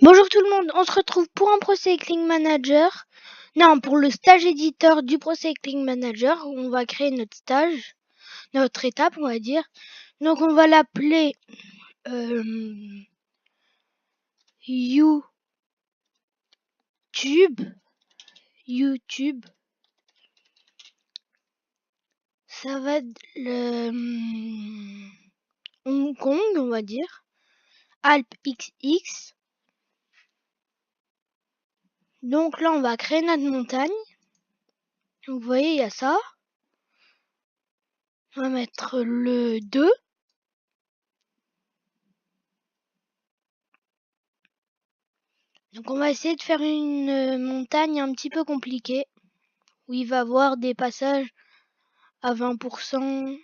Bonjour tout le monde, on se retrouve pour un Pro Cycling Manager. Non, pour le stage éditeur du Pro Cycling Manager, où on va créer notre stage, notre étape, on va dire. Donc on va l'appeler YouTube. Ça va être le Hong Kong, on va dire. Alpes XX. Donc là, on va créer notre montagne. Donc, vous voyez, il y a ça. On va mettre le 2. Donc on va essayer de faire une montagne un petit peu compliquée, où il va y avoir des passages à 20%.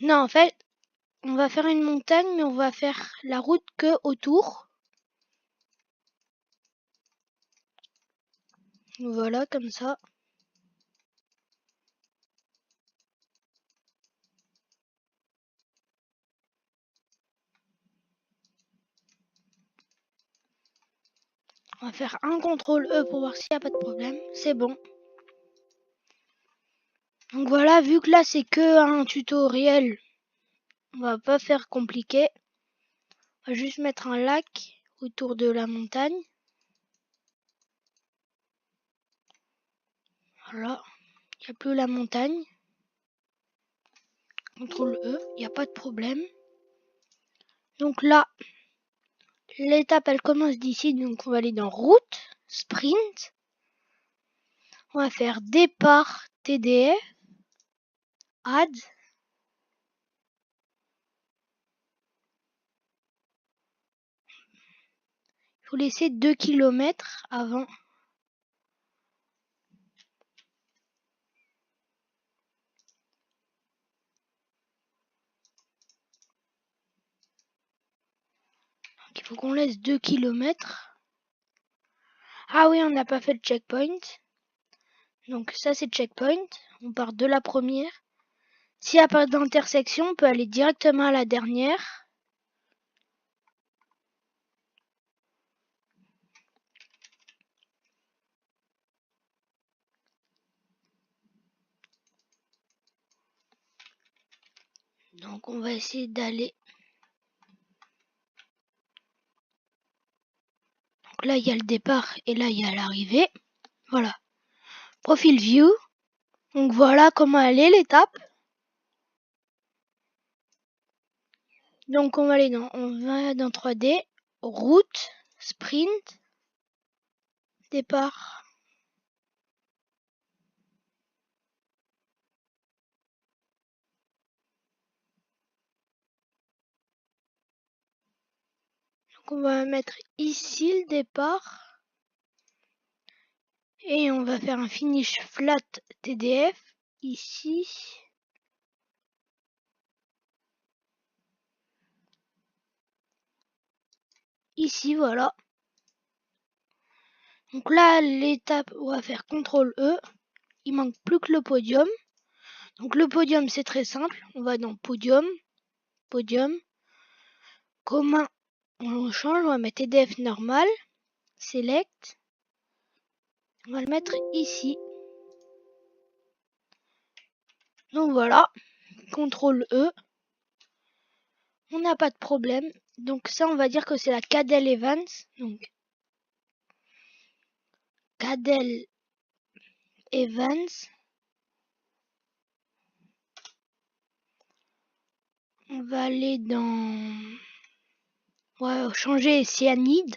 Non, en fait, on va faire une montagne, mais on va faire la route que autour. Voilà, comme ça. On va faire un CTRL-E pour voir s'il n'y a pas de problème. C'est bon. Donc voilà, vu que là c'est que un tutoriel, on va pas faire compliqué. On va juste mettre un lac autour de la montagne. Voilà, il n'y a plus la montagne. CTRL-E, il n'y a pas de problème. Donc là, l'étape elle commence d'ici, donc on va aller dans route, sprint. On va faire départ TDF, add. Il faut laisser 2 km avant. Donc il faut qu'on laisse 2 km. Ah oui, on n'a pas fait le checkpoint. Donc ça c'est checkpoint. On part de la première. S'il n'y a pas d'intersection, on peut aller directement à la dernière. Donc on va essayer d'aller. Donc là il y a le départ et là il y a l'arrivée. Voilà. Profile view. Donc voilà comment elle est l'étape. Donc on va dans 3D, route, sprint, départ. Donc on va mettre ici le départ et on va faire un finish flat TDF ici. Ici, voilà. Donc là, l'étape, on va faire CTRL-E. Il manque plus que le podium. Donc le podium, c'est très simple. On va dans podium, podium, commun. On change, on va mettre TDF normal, select. On va le mettre ici. Donc voilà, CTRL-E. On n'a pas de problème. Donc ça, on va dire que c'est la Cadel Evans. Donc Cadel Evans. On va aller dans... On va changer cyanide.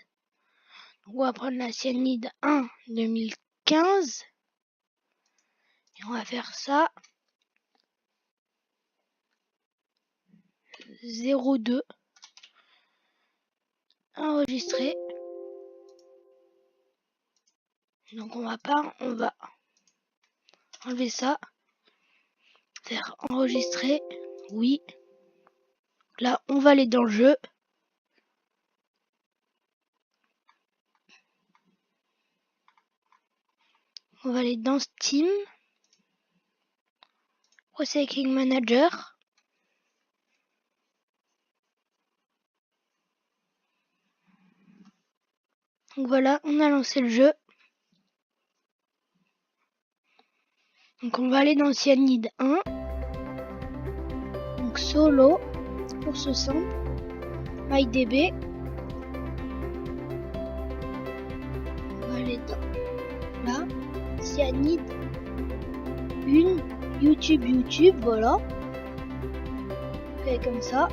On va prendre la cyanide 1 2015. Et on va faire ça. 02. Enregistrer. Donc on va enlever ça. Faire enregistrer. Oui. Là, on va aller dans le jeu. On va aller dans Steam. Recycling Manager. Donc voilà, on a lancé le jeu. Donc on va aller dans Cyanide 1. Donc solo, pour ce simple. MyDB. On va aller dans là. Cyanide 1. YouTube, voilà. Ok, comme ça.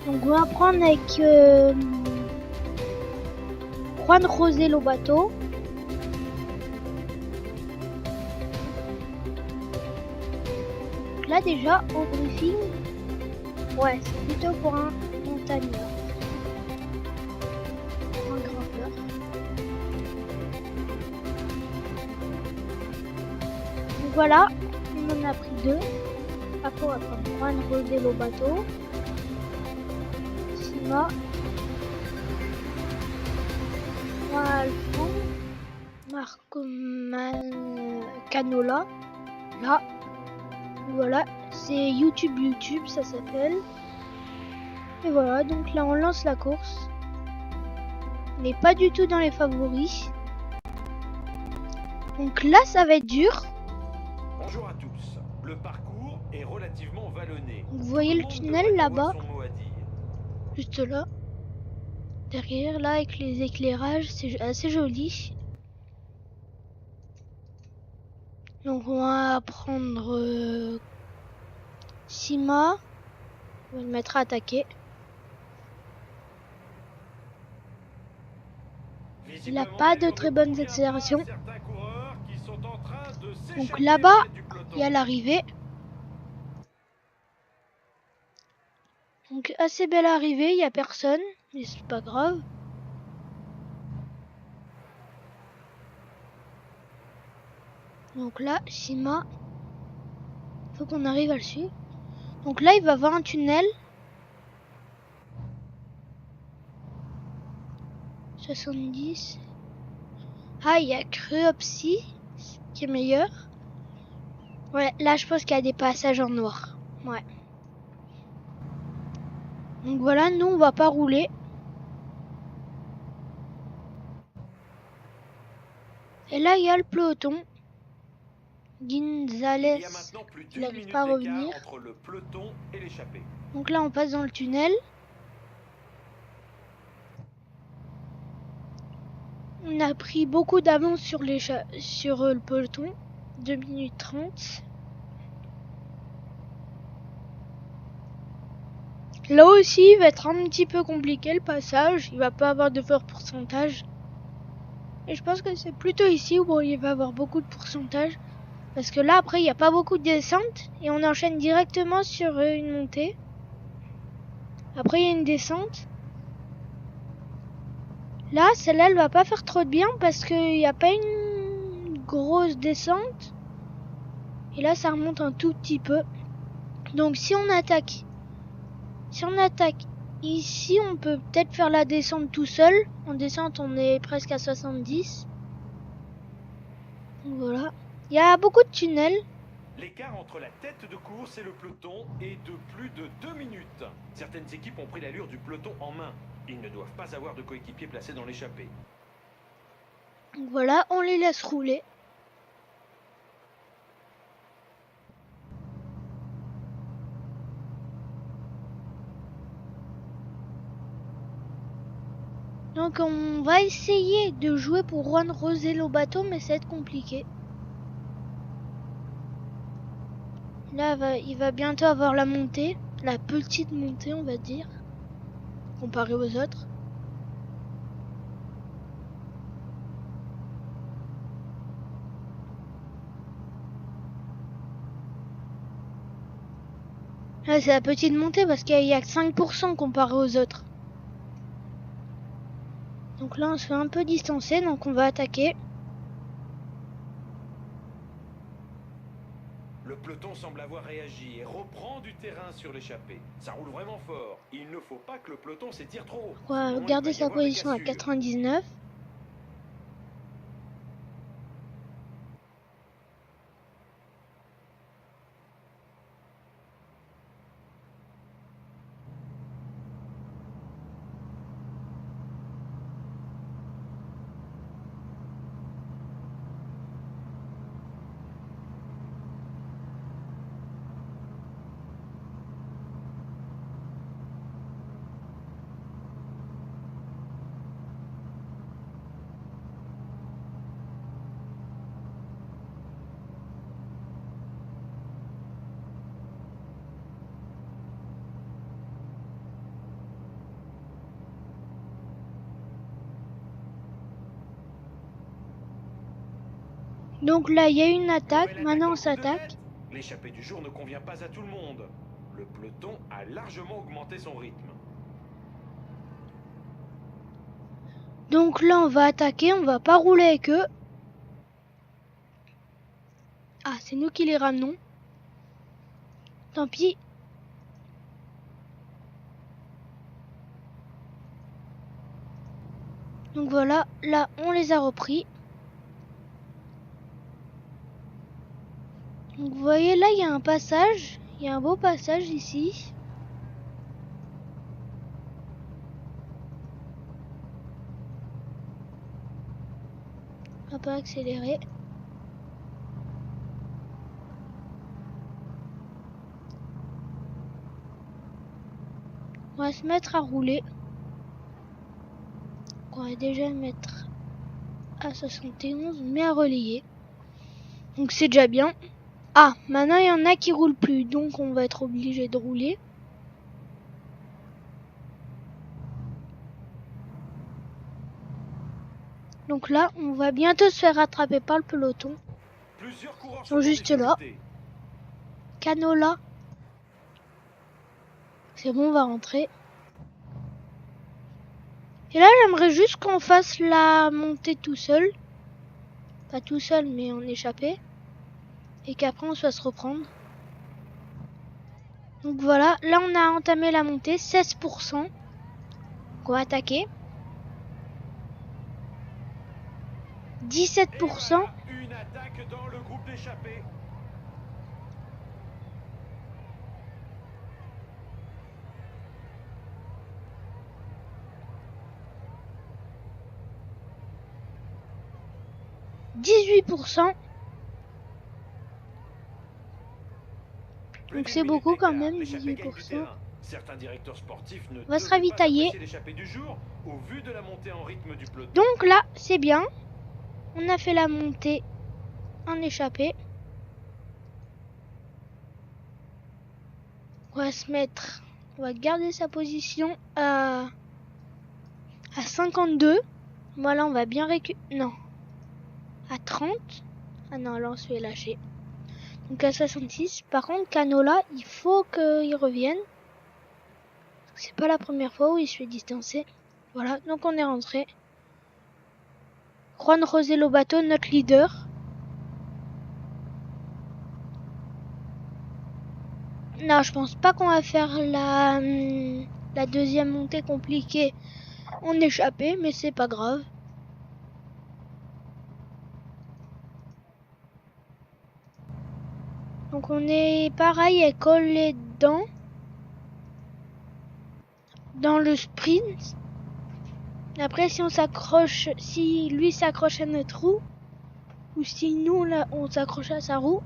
Donc on va prendre avec Juan José Lobato. Donc là déjà au briefing, ouais, c'est plutôt pour un montagnard, un grimpeur. Donc voilà, on en a pris 2. Après on va prendre Juan José Lobato. Alphon, Marco Canola, là, voilà, c'est YouTube, ça s'appelle. Et voilà, donc là on lance la course. On n'est pas du tout dans les favoris. Donc là ça va être dur. Bonjour à tous, le parcours est relativement vallonné. Vous voyez le tunnel là-bas, juste là. Derrière, là, avec les éclairages, c'est assez joli. Donc, on va prendre Sima. On va le mettre à attaquer. Il n'a pas de très bonnes accélérations. Donc, là-bas, il y a l'arrivée. Donc, assez belle arrivée, il n'y a personne. Mais c'est pas grave. Donc là, Sima, faut qu'on arrive à le suivre. Donc là, il va voir un tunnel. 70. Ah, il y a Cruopsy qui est meilleur. Ouais, là, je pense qu'il y a des passages en noir. Ouais. Donc voilà, nous, on va pas rouler. Et là, il y a le peloton. Gonzalez, il n'arrive pas à revenir. Donc là, on passe dans le tunnel. On a pris beaucoup d'avance sur le peloton. 2 minutes 30. Là aussi, il va être un petit peu compliqué le passage. Il va pas avoir de fort pourcentage. Et je pense que c'est plutôt ici où il va avoir beaucoup de pourcentage. Parce que là, après, il n'y a pas beaucoup de descente. Et on enchaîne directement sur une montée. Après, il y a une descente. Là, celle-là, elle va pas faire trop de bien parce qu'il n'y a pas une grosse descente. Et là, ça remonte un tout petit peu. Donc, si on attaque ici, on peut peut-être faire la descente tout seul. En descente, on est presque à 70. Donc, voilà. Il y a beaucoup de tunnels. L'écart entre la tête de course et le peloton est de plus de 2 minutes. Certaines équipes ont pris l'allure du peloton en main. Ils ne doivent pas avoir de coéquipiers placés dans l'échappée. Donc voilà, on les laisse rouler. Donc on va essayer de jouer pour Juan José Lobato, mais ça va être compliqué. Là, il va bientôt avoir la montée, la petite montée, on va dire, comparé aux autres. Là, c'est la petite montée parce qu'il y a que 5% comparé aux autres. Donc là, on se fait un peu distancer, donc on va attaquer. Le peloton semble avoir réagi et reprend du terrain sur l'échappée. Ça roule vraiment fort. Il ne faut pas que le peloton s'étire trop. On va garder sa position à 99. Donc là, il y a une attaque. Nouvelle Maintenant, en on groupe de s'attaque. tête. L'échappée du jour ne convient pas à tout le monde. Le peloton a largement augmenté son rythme. Donc là, on va attaquer. On va pas rouler avec eux. Ah, c'est nous qui les ramenons. Tant pis. Donc voilà, là, on les a repris. Donc vous voyez, là, il y a un passage. Il y a un beau passage ici. On va pas accélérer. On va se mettre à rouler. On va déjà mettre à 71, mais à relayer. Donc c'est déjà bien. Ah, maintenant il y en a qui roulent plus, donc on va être obligé de rouler. Donc là, on va bientôt se faire rattraper par le peloton. Plusieurs coureurs Ils sont juste là. Canola. C'est bon, on va rentrer. Et là, j'aimerais juste qu'on fasse la montée tout seul. Pas tout seul, mais en échappé. Et qu'après, on se fasse reprendre. Donc voilà, là, on a entamé la montée, 16%. Donc on va attaquer. 17%. Voilà, une attaque dans le groupe d'échappés. Donc c'est beaucoup quand même, 18%. Certains directeurs sportifs ne On va se devaient pas ravitailler. apprécier l'échappée du jour au vu de la montée en rythme du peloton. Donc là, c'est bien. On a fait la montée en échappée. On va se mettre... On va garder sa position à 52. Voilà, on va bien récupérer... Non. À 30. Ah non, là on se fait lâcher. Donc à 66. Par contre, Canola, il faut qu'il revienne. C'est pas la première fois où il se fait distancer. Voilà, donc on est rentré. Juan José Lobato, notre leader. Non, je pense pas qu'on va faire la deuxième montée compliquée en échappée, mais c'est pas grave. Donc on est pareil à coller dedans. Dans le sprint. Après, si on s'accroche, si lui s'accroche à notre roue, ou si nous là on s'accroche à sa roue,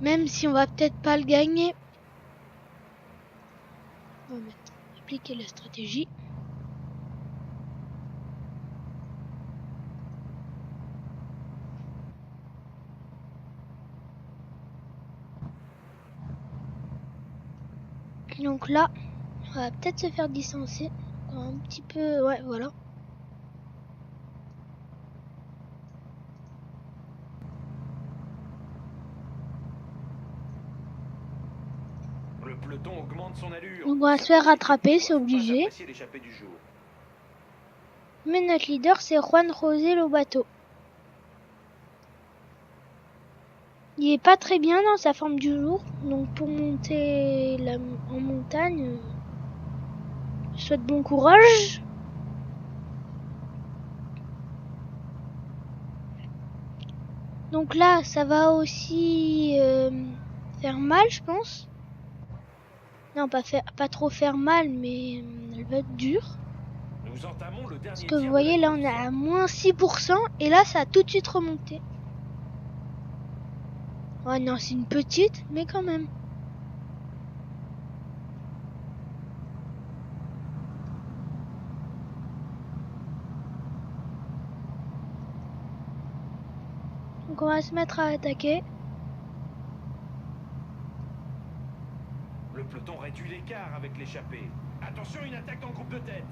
même si on va peut-être pas le gagner, on va appliquer la stratégie. Donc là, on va peut-être se faire distancer. Un petit peu, ouais, voilà. Le peloton augmente son allure. Donc on va se faire rattraper, c'est obligé. Du jour. Mais notre leader, c'est Juan José Lobato. Il est pas très bien dans sa forme du jour. Donc pour monter en montagne, je souhaite bon courage. Donc là, ça va aussi faire mal, je pense. Non, pas trop faire mal, mais elle va être dure. Nous entamons le dernier Parce que vous voyez, là, on est à moins 6%. Et là, ça a tout de suite remonté. Oh non, c'est une petite, mais quand même. Donc on va se mettre à attaquer. Le peloton réduit l'écart avec l'échappée. Attention, une attaque en groupe de tête.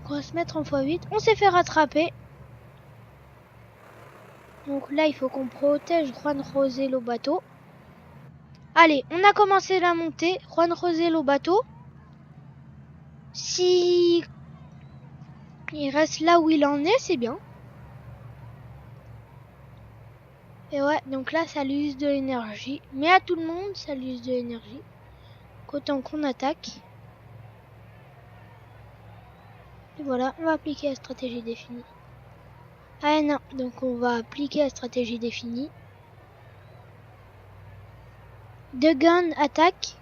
Donc on va se mettre en x8. On s'est fait rattraper. Donc là, il faut qu'on protège Juan José Lobato. Allez, on a commencé la montée. Juan José Lobato. Si il reste là où il en est, c'est bien. Et ouais, donc là, ça lui use de l'énergie. Mais à tout le monde, ça lui use de l'énergie. Autant qu'on attaque. Et voilà, on va appliquer la stratégie définie. Ah non, donc on va appliquer la stratégie définie. Deux guns attaque.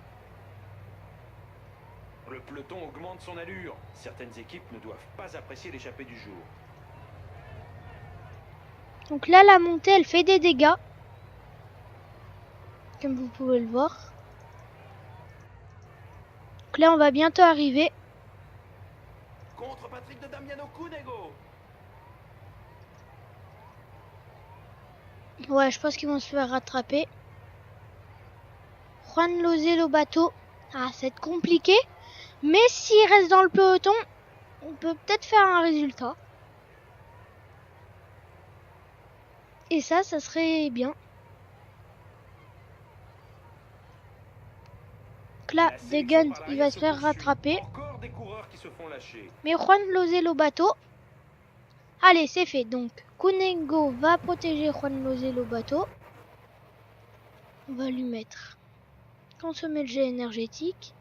Le peloton augmente son allure. Certaines équipes ne doivent pas apprécier l'échappée du jour. Donc là, la montée, elle fait des dégâts. Comme vous pouvez le voir. Donc là, on va bientôt arriver. Contre Patrick de Damiano Cunego. Ouais, je pense qu'ils vont se faire rattraper. Juan José Lobato. Ah, ça va être compliqué. Mais s'il reste dans le peloton, on peut peut-être faire un résultat. Et ça serait bien. Donc là, De Gun, il va se faire rattraper. Encore des coureurs qui se font lâcher. Mais Juan José Lobato. Allez, c'est fait. Donc, Cunego va protéger Juan José Lobato. On va lui mettre consommer le jet énergétique.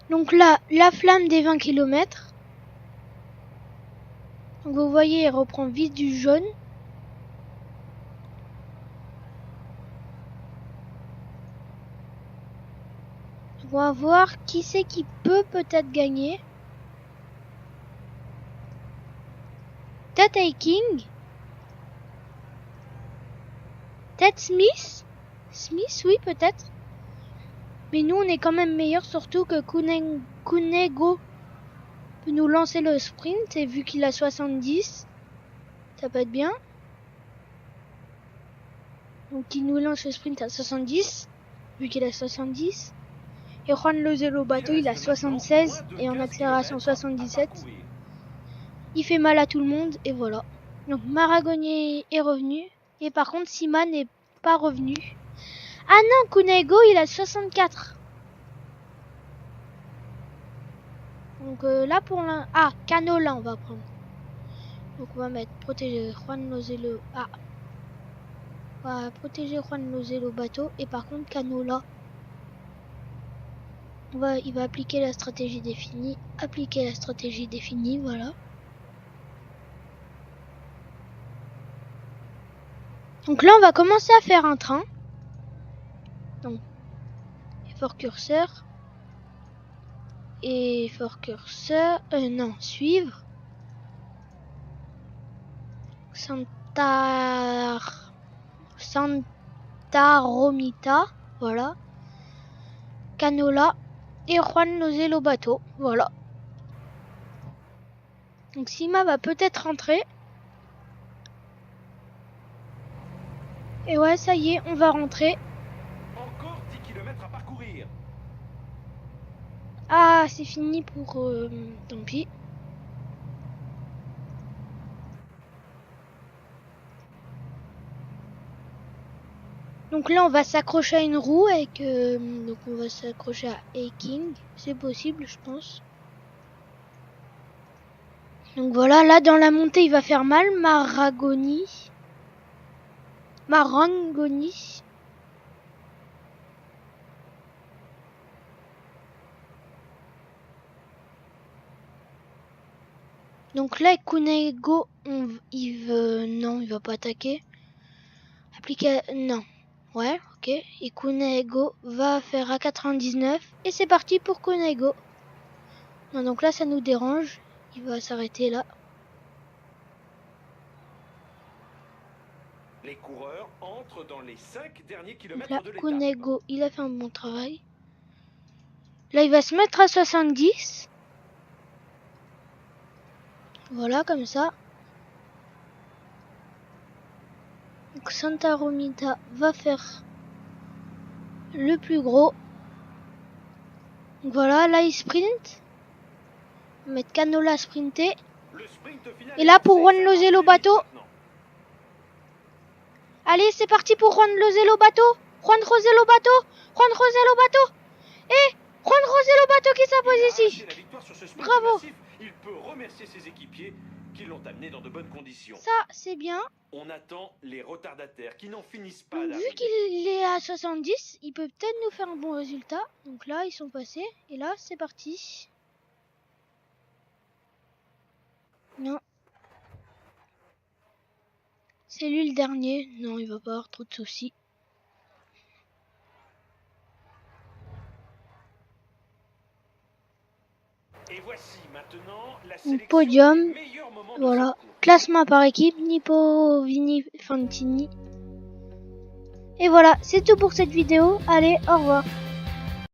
Donc là, la flamme des 20 km. Donc vous voyez, elle reprend vite du jaune. On va voir qui c'est qui peut peut-être gagner. Peut-être King. Peut-être Smith. Smith, oui, peut-être. Mais nous, on est quand même meilleur, surtout que Cunego peut nous lancer le sprint. Et vu qu'il a 70, ça peut être bien. Donc il nous lance le sprint à 70, vu qu'il a 70. Et Juan José Lobato, il a 76 et en accélération 77. Il fait mal à tout le monde et voilà. Donc Maragonier est revenu. Et par contre, Sima n'est pas revenu. Ah non, Cunego, il a 64. Donc là pour l'un... Ah, Canola on va prendre. Donc on va mettre protéger Juan José Lobato. Ah. On va protéger Juan José Lobato. Et par contre, Canola... il va appliquer la stratégie définie. Appliquer la stratégie définie, voilà. Donc là, on va commencer à faire un train. Donc, effort curseur. Effort curseur. Non, suivre. Santa Romita. Voilà. Canola. Et Juan José Lobato. Voilà. Donc Sima va peut-être rentrer. Et ouais, ça y est, on va rentrer. Encore 10 km à parcourir. Ah, c'est fini pour... tant pis. Donc là, on va s'accrocher à une roue avec... donc on va s'accrocher à A-King. C'est possible, je pense. Donc voilà, là, dans la montée, il va faire mal. Marangoni. Donc là, Cunego, il veut... Non, il va pas attaquer. Appliquer... Non. Ouais, ok. Et Cunego va faire à 99. Et c'est parti pour Cunego. Non, donc là, ça nous dérange. Il va s'arrêter là. Les coureurs entrent dans les 5 derniers kilomètres Là, de l'étape. Cunego, il a fait un bon travail. Là, il va se mettre à 70. Voilà, comme ça. Donc Santa Romita va faire le plus gros. Donc voilà, là il sprint. On va mettre Canola sprinter. Le sprint final Et là pour est Juan lancé, Lozelo ça va bateau. très vite maintenant. Allez, c'est parti pour Juan Lozelo bateau. Juan Roselo bateau. Juan Roselo bateau. Et Juan Roselo bateau qui Il a s'impose arraché ici. la victoire sur ce sprint Bravo. massif. Il peut remercier ses équipiers qui l'ont amené dans de bonnes conditions. Ça, c'est bien. On attend les retardataires qui n'en finissent pas Donc, vu d'arriver. qu'il est à 70, il peut peut-être nous faire un bon résultat. Donc là, ils sont passés. Et là, c'est parti. Non. C'est lui le dernier. Non, il va pas avoir trop de soucis. Et voici maintenant la Donc, sélection podium. des meilleurs moments de Voilà. cette course. Classement par équipe. Nippo, Vini, Fantini. Et voilà, c'est tout pour cette vidéo. Allez, au revoir.